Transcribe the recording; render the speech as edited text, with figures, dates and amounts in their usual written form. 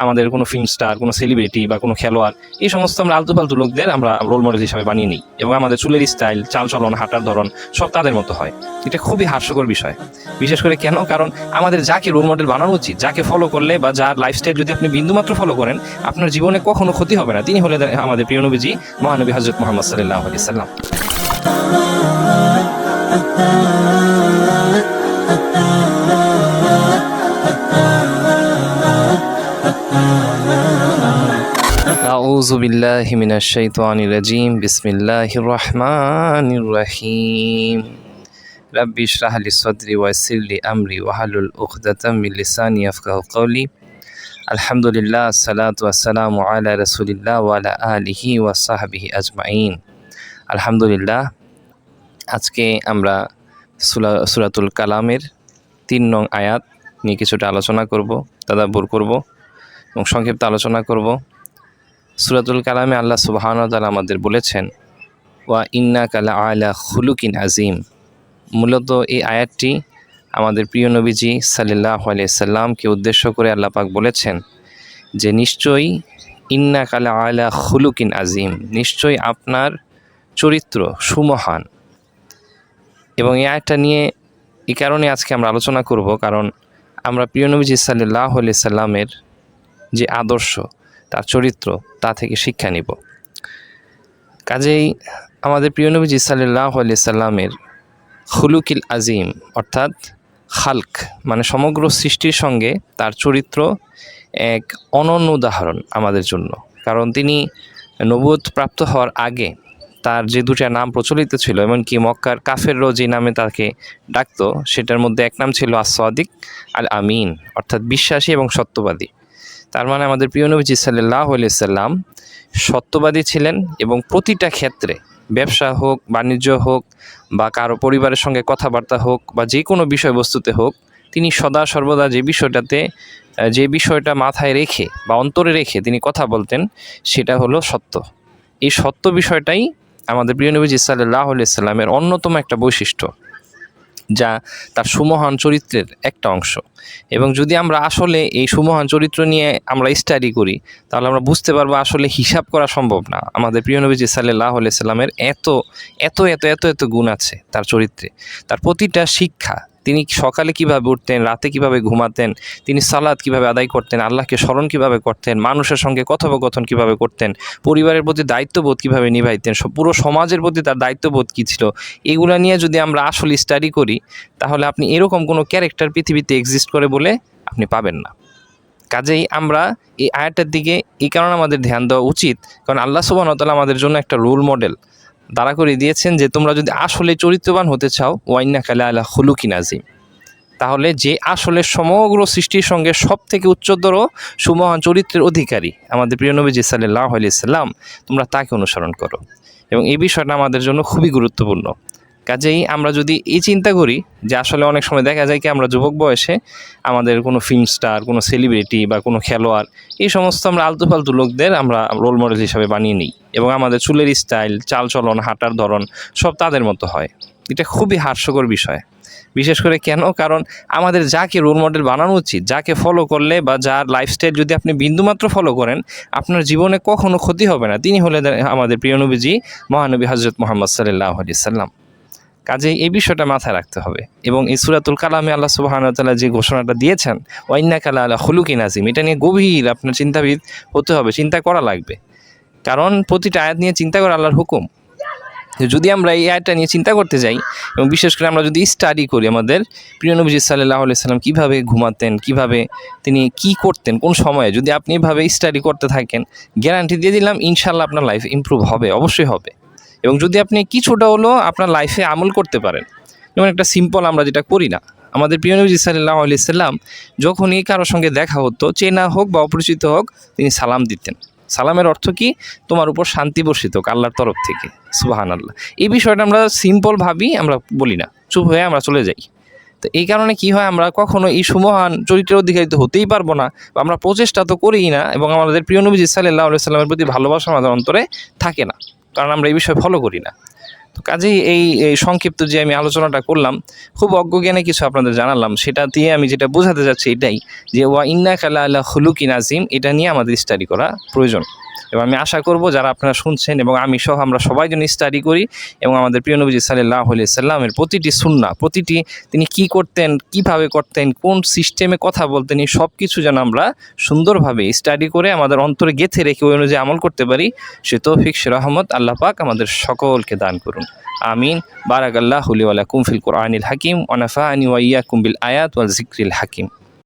আমাদের কোনো film star, কোনো সেলিব্রিটি বা কোনো খেলোয়াড়, এই সমস্ত আমরা আলতু ফালতু লোকদের আমরা রোল মডেল হিসাবে বানিয়ে নিই এবং আমাদের চুলের স্টাইল, চালচলন, হাঁটার ধরন সব তাদের মতো হয়। এটা খুবই হাস্যকর বিষয়। বিশেষ করে কেন? কারণ আমাদের যাকে রোল মডেল বানানো উচিত, যাকে ফলো করলে বা যার লাইফস্টাইল যদি আপনি বিন্দুমাত্র ফলো করেন, আপনার জীবনে কখনো ক্ষতি হবে না, তিনি হলেন আমাদের প্রিয় নবীজি মহানবী হযরত মুহাম্মদ সাল্লাল্লাহু আলাইহি সাল্লাম। আউযু বিল্লাহি মিনাশ শাইতানির রাজিম। বিসমিল্লাহির রহমানির রহিম। রাব্বি ইশরাহ লি সাদরি ওয়া ইয়াসসির লি আমরি ওয়াহলুল উকদাতাম মিন লিসানি ইয়াফকাহু কওলি। আলহামদুলিল্লাহ, আসসালাতু ওয়াসসালামু আলা রাসূলিল্লাহ ওয়া আলা আলিহি ওয়া সাহবিহি আজমাইন। আলহামদুলিল্লাহ, আজকে আমরা সূরাতুল কালামের ৩ নং আয়াত নিয়ে কিছুটা আলোচনা করব, তাদাব্বুর করব এবং সংক্ষিপ্ত আলোচনা করব। সূরাতুল কালামে আল্লাহ সুবহানাহু ওয়া তাআলা আমাদের বলেছেন, ওয়া ইন্নাকা লাআলা খুলুকিন আযীম। মূলত এই আয়াতটি আমাদের প্রিয় নবীজি সাল্লাল্লাহু আলাইহি সাল্লামকে উদ্দেশ্য করে আল্লাহ পাক বলেছেন যে নিশ্চয়ই ইন্নাকা লাআলা খুলুকিন আযীম, নিশ্চয়ই আপনার চরিত্র সুমহান। এবং এই আয়াতটা নিয়ে এই কারণে আজকে আমরা আলোচনা করব, কারণ আমরা প্রিয় নবীজি সাল্লাল্লাহু আলাইহি সাল্লামের যে আদর্শ, তার চরিত্র, তা থেকে শিক্ষা নিব। কাজেই আমাদের প্রিয় নবীজি সাল্লাল্লাহু আলাইহি সাল্লামের খুলুকিল আজিম অর্থাৎ খালক মানে সমগ্র সৃষ্টির সঙ্গে তার চরিত্র এক অনন্য উদাহরণ আমাদের জন্য। কারণ তিনি নবুয়ত প্রাপ্ত হওয়ার আগে তার যে দুটা নাম প্রচলিত ছিল, এমনকি মক্কার কাফেররাও যে নামে তাকে ডাকতো, সেটার মধ্যে এক নাম ছিল আস-সাদিক আল আমিন, অর্থাৎ বিশ্বাসী এবং সত্যবাদী। তার মানে আমাদের প্রিয় নবীজি সাল্লাল্লাহু আলাইহি সাল্লাম সত্যবাদী ছিলেন এবং প্রতিটা ক্ষেত্রে, ব্যবসা হোক, বাণিজ্য হোক, বা কারো পরিবারের সঙ্গে কথাবার্তা হোক, বা যে কোনো বিষয়বস্তুতে হোক, তিনি সদা সর্বদা যে বিষয়টা মাথায় রেখে বা অন্তরে রেখে তিনি কথা বলতেন, সেটা হলো সত্য। এই সত্য বিষয়টাই আমাদের প্রিয় নবীজি সাল্লাল্লাহু আলাইহি সাল্লামের অন্যতম একটা বৈশিষ্ট্য, যা তার সুমহান চরিত্রের একটা অংশ। এবং যদি আমরা আসলে এই সুমহান চরিত্র নিয়ে আমরা স্টাডি করি, তাহলে আমরা বুঝতে পারবো আসলে হিসাব করা সম্ভব না আমাদের প্রিয় নবীজি সাল্লাল্লাহু আলাইহি সাল্লামের এত এত এত এত এত গুণ আছে তার চরিত্রে। তার প্রতিটা শিক্ষা, তিনি সকালে কিভাবে উঠতেন, রাতে কিভাবে ঘুমাতেন, তিনি সালাত কিভাবে আদায় করতেন, আল্লাহকে স্মরণ কিভাবে করতেন, মানুষের সঙ্গে কথোপকথন কিভাবে করতেন, পরিবারের প্রতি দায়িত্ববোধ কিভাবে নিভাইতেন, পুরো সমাজের প্রতি তার দায়িত্ববোধ কী ছিল, এগুলো নিয়ে যদি আমরা আসলে স্টাডি করি, তাহলে আপনি এরকম কোনো ক্যারেক্টার পৃথিবীতে এক্সিস্ট করে বলে আপনি পাবেন না। কাজেই আমরা এই আয়াতটার দিকে এই কারণে আমাদের ধ্যান দেওয়া উচিত, কারণ আল্লাহ সুবহানাহু ওয়া তাআলা আমাদের জন্য একটা রোল মডেল দাঁড়া করে দিয়েছেন যে তোমরা যদি আসলে চরিত্রবান হতে চাও, ওয়া ইন্নাকা লাআলা খুলুকিন আযীম, তাহলে যে আসলে সমগ্র সৃষ্টির সঙ্গে সব থেকে উচ্চতর সুমহান চরিত্রের অধিকারী আমাদের প্রিয় নবীজি সাল্লাল্লাহু আলাইহি সাল্লাম, তোমরা তাকে অনুসরণ করো। এবং এই বিষয়টা আমাদের জন্য খুবই গুরুত্বপূর্ণ। কাজেই আমরা যদি এই চিন্তা করি যে আসলে অনেক সময় দেখা যায় কি আমরা যুবক বয়সে আমাদের কোনো ফিল্ম স্টার, কোনো সেলিব্রিটি বা কোনো খেলোয়াড়, এই সমস্ত আমরা আলতু ফালতু লোকদের আমরা রোল মডেল হিসাবে বানিয়ে নিই এবং আমাদের চুলের স্টাইল, চালচলন, হাঁটার ধরন সব তাদের মতো হয়। এটা খুবই হাস্যকর বিষয়। বিশেষ করে কেন? কারণ আমাদের যাকে রোল মডেল বানানো উচিত, যাকে ফলো করলে বা যার লাইফস্টাইল যদি আপনি বিন্দুমাত্র ফলো করেন, আপনার জীবনে কখনো ক্ষতি হবে না, তিনি হলেন আমাদের প্রিয় নবীজি মহানবী হযরত মুহাম্মদ সাল্লাল্লাহু আলাইহি সাল্লাম। কাজেই এই বিষয়টা মাথায় রাখতে হবে। এবং এই সূরাতুল কালামে আল্লাহ সুবহানাহু ওয়া তাআলা যে ঘোষণাটা দিয়েছেন, ওয়া ইন্নাকা লাআলা খুলুকিন আযীম, এটা নিয়ে গভীর আপনার চিন্তাবিদ হতে হবে, চিন্তা করা লাগবে। কারণ প্রতিটা আয়াত নিয়ে চিন্তা করা আল্লাহর হুকুম। যদি আমরা এই আয়াতটা নিয়ে চিন্তা করতে যাই এবং বিশেষ করে আমরা যদি স্টাডি করি আমাদের প্রিয় নবীজি সাল্লাল্লাহু আলাইহি সাল্লাম কীভাবে ঘুমাতেন, কীভাবে তিনি কী করতেন, কোন সময়ে, যদি আপনি এভাবে স্টাডি করতে থাকেন, গ্যারান্টি দিয়ে দিলাম ইনশাআল্লাহ আপনার লাইফ ইমপ্রুভ হবে, অবশ্যই হবে। এবং যদি আপনি কিছুটা হলেও আপনার লাইফে আমল করতে পারেন, যেমন একটা সিম্পল আমরা যেটা করি না, আমাদের প্রিয় নবী সাল্লাল্লাহু আলাইহি সাল্লাম যখনই কারোর সঙ্গে দেখা হতো, চেনা হোক বা অপরিচিত হোক, তিনি সালাম দিতেন। সালামের অর্থ কি? তোমার উপর শান্তি বর্ষিত হোক আল্লাহর তরফ থেকে, সুবহানাল্লাহ। এই বিষয়টা আমরা সিম্পল ভাবি, আমরা বলি না, চুপ হয়ে আমরা চলে যাই। তো এই কারণে কি হয়, আমরা কখনো এই সুমহান চরিত্রের অধিকারী তো হতেই পারবো না, বা আমরা প্রচেষ্টা তো করিই না, এবং আমাদের প্রিয় নবী সাল্লাল্লাহু আলাইহি সাল্লামের প্রতি ভালোবাসা আমাদের অন্তরে থাকে না, কারণ আমরা এই বিষয়ে ফলো করি না। তো কাজেই এই সংক্ষিপ্ত যে আমি আলোচনাটা করলাম, খুব অজ্ঞজ্ঞানে কিছু আপনাদের জানালাম, সেটা দিয়ে আমি যেটা বোঝাতে চাচ্ছি এটাই যে ওয়া ইন্নাকা লাআলা খুলুকিন আযীম, এটা নিয়ে আমাদের স্টাডি করা প্রয়োজন। এবং আমি আশা করব যারা আপনারা শুনছেন এবং আমি সহ আমরা সবাই যেন স্টাডি করি এবং আমাদের প্রিয় নবীজি সাল্লাল্লাহু আলাইহি সাল্লামের প্রতিটি সুন্নাহ, প্রতিটি তিনি কি করতেন, কিভাবে করতেন, কোন সিস্টেমে কথা বলতেন, এই সব কিছু যেন আমরা সুন্দরভাবে স্টাডি করে আমাদের অন্তরে গেঁথে রেখে ওই অনুযায়ী আমল করতে পারি। সে তৌফিক, সে রহমত আল্লাহ পাক আমাদের সকলকে দান করুন। আমিন। বারাকাল্লাহু লি ওয়া লাকুম ফিল কুরআনিল হাকিম ওয়া নাফা'আনি ওয়া ইয়্যাকুম বিল আয়াত ওয়াল যিকরিল হাকিম।